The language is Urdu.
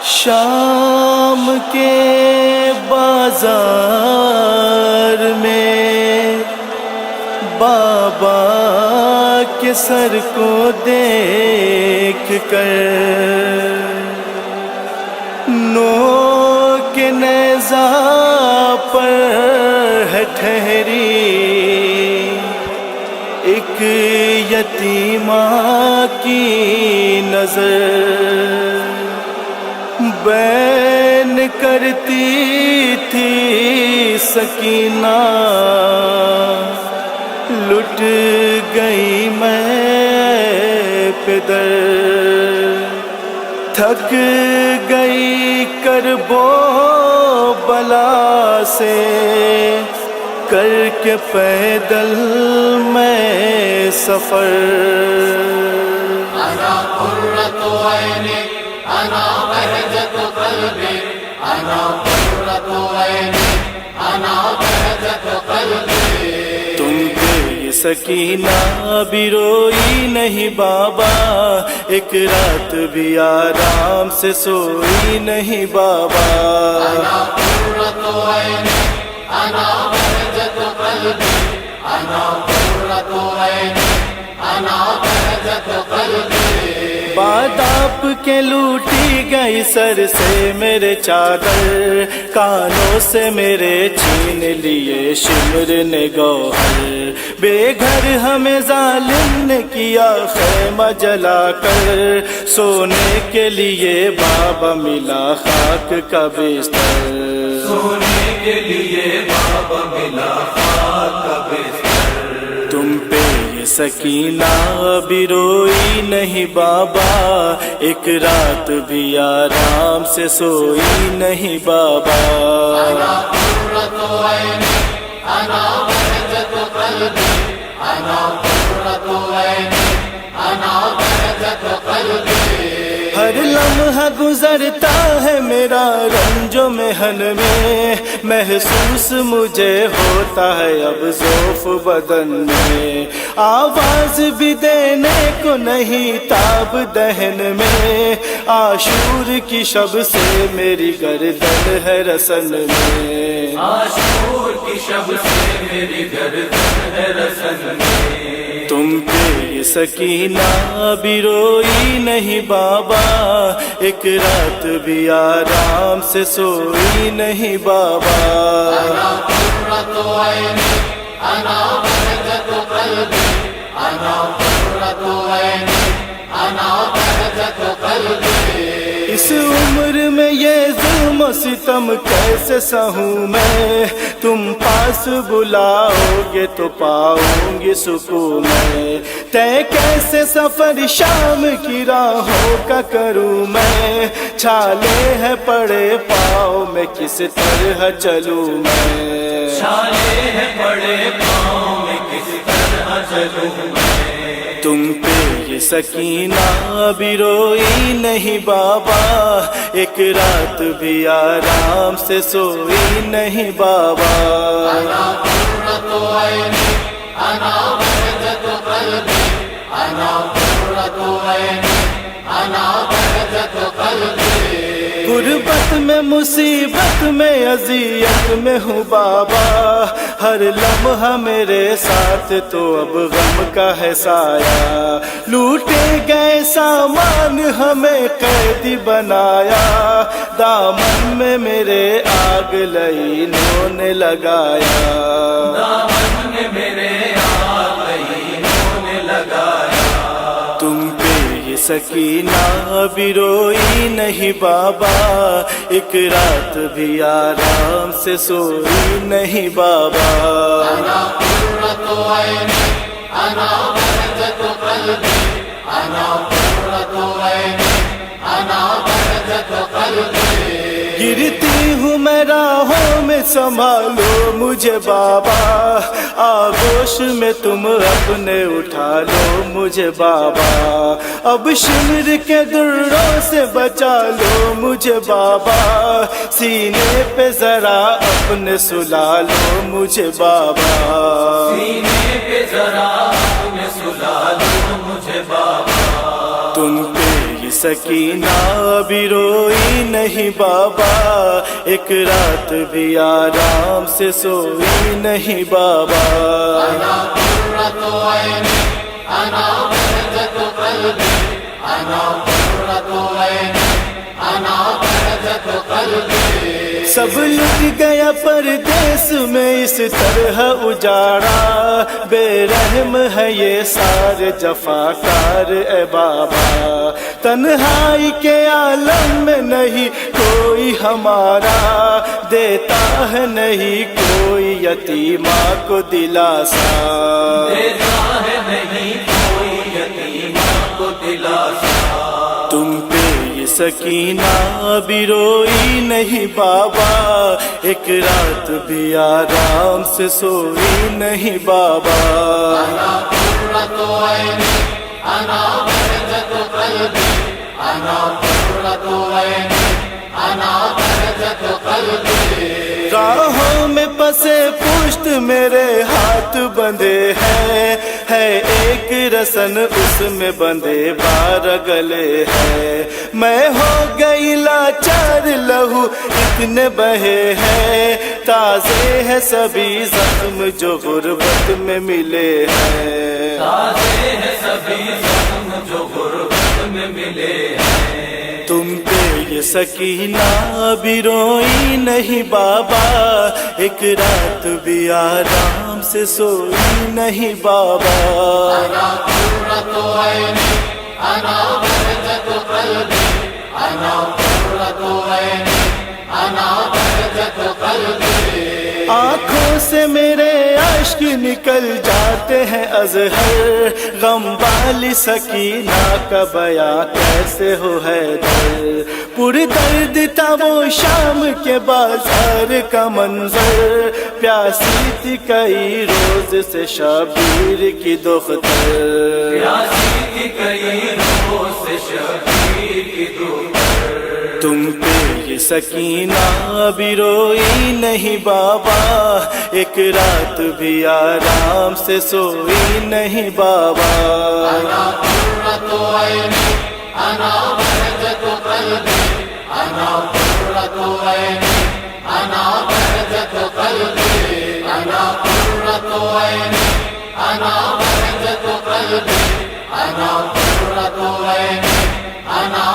شام کے بازار میں بابا کے سر کو دیکھ کر نوک نیزہ پر ہے ٹھہری ایک یتیمہ کی نظر، بین کرتی تھی سکینہ لٹ گئی میں پدر، تھک گئی کرب و بلا سے کر کے پیدل میں سفر۔ انا قرۃ عینی انا بہجۃ قلبی انا قرۃ عینی انا بہجۃ قلبی۔ تم پہ یہ سکینہ بھی روئی نہیں بابا، ایک رات بھی آرام سے سوئی نہیں بابا۔ انا قرۃ عینی انا بہجۃ قلبی انا قرۃ عینی انا بہجۃ قلبی۔ بات آپ کے لوٹی گئی سر سے میرے چادر، کانوں سے میرے چھین لیے شمر نے گوہر، بے گھر ہمیں ظالم نے کیا خیمہ جلا کر، سونے کے لیے بابا ملا خاک کا بستر، سونے کے لیے بابا ملا خاک کا بستر۔ تم پہ یہ سکینہ بھی روئی نہیں بابا، ایک رات بھی آرام سے سوئی نہیں بابا۔ انا قرۃ عینی انا بہجۃ قلبی انا قرۃ عینی انا بہجۃ قلبی۔ ہر لمحہ گزرتا ہے میرا رنج و محن میں، محسوس مجھے ہوتا ہے اب ضعف بدن میں، آواز بھی دینے کو نہیں تاب دہن میں، عاشور کی شب سے میری گردن ہے رسن میں، عاشور کی شب سے میری گردن ہے رسن میں۔ تم پہ یہ سکینہ بھی روئی نہیں بابا، ایک رات بھی آرام سے سوئی نہیں بابا۔ انا قرۃ عینی انا بہجۃ قلبی انا قرۃ عینی انا بہجۃ قلبی۔ اس عمر میں یہ ظلم و ستم کیسے سہوں میں، تم پاس بلاؤ گے تو پاؤں گی سکون میں، طے کیسے سفر شام کی راہوں کا کروں میں، چھالے ہیں پڑے پاؤں میں کس طرح چلوں میں، چھالے ہیں پڑے پاؤں میں کس طرح چلوں میں۔ تم پہ یہ سکینہ بھی روئی نہیں بابا، ایک رات بھی آرام سے سوئی نہیں بابا۔ انا قرۃ عینی انا بہجۃ قلبی انا قرۃ عینی انا بہجۃ قلبی۔ غربت میں مصیبت میں اذیت میں ہوں بابا، ہر لمحہ میرے ساتھ تو اب غم کا ہے سایہ، لوٹے گئے سامان ہمیں قیدی بنایا، دامن میں میرے آگ لہینوں نے لگایا، دامن میں میرے آگ لہینوں نے لگایا۔ تم پہ یہ سکینہ بھی روئی نہیں بابا، ایک رات بھی آرام سے سوئی نہیں بابا۔ انا قرۃ عینی انا بہجۃ قلبی انا قرۃ عینی انا بہجۃ قلبی۔ گرتی ہوں میں راہوں میں سنبھالو مجھے بابا، آغوش میں تم اپنے اٹھا لو مجھے بابا، اب شمر کے دروں سے بچا لو مجھے بابا، سینے پہ ذرا اپنے سلا لو مجھے بابا، سینے پہ ذرا اپنے سلا لو مجھے بابا۔ تم پہ یہ سکینہ بھی روئی نہیں بابا، ایک رات بھی آرام سے سوئی نہیں بابا۔ أنا قرة عيني أنا بهجة قلبي أنا قرة عيني أنا بهجة قلبي۔ سب لٹ گیا پردیس میں اس طرح اجاڑا، بے رحم ہے یہ سارے جفاکار اے بابا، تنہائی کے عالم میں نہیں کوئی ہمارا، دیتا ہے نہیں کوئی یتیمہ کو دلاسا، دیتا ہے نہیں کوئی یتیمہ کو دلاسا۔ تم پہ یہ سکینہ بھی روئی نہیں بابا، ایک رات بھی آرام سے سوئی نہیں بابا۔ أنا قرة عيني أنا بهجة قلبي أنا قرة عيني أنا بهجة قلبي۔ راہوں میں پسے پشت میرے ہاتھ بندھے ہیں، ہے ایک رسن اس میں بندھے 12 گلے ہیں، میں ہو گئی لاچار لہو اتنے بہے ہیں، تازے ہے سبھی زخم جو غربت میں ملے ہیں، تازے ہیں سبھی زخم جو غربت میں ملے ہیں۔ تم پہ یہ سکینہ بھی روئی نہیں بابا، ایک رات بھی آرام سے سوئی نہیں بابا۔ أنا قرة عيني أنا بهجة قلبي أنا قرة عيني أنا بهجة قلبي۔ آنکھوں سے میرے اشک نکل جاتے ہیں ازہر، غم والی سکینہ کا بیان کیسے ہو حیدر، پر درد تھا وہ شام کے بازار کا منظر، پیاسی تھی کئی روز سے شبیر کی دختر، پیاسی تھی کئی روز سے شبیر کی دختر۔ تم پہ یہ سکینہ بھی روئی نہیں بابا، ایک رات بھی آرام سے سوئی نہیں بابا۔ أنا قرة عيني أنا بهجة قلبي أنا قرة عيني أنا بهجة قلبي أنا قرة عيني أنا بهجة قلبي أنا قرة عيني أنا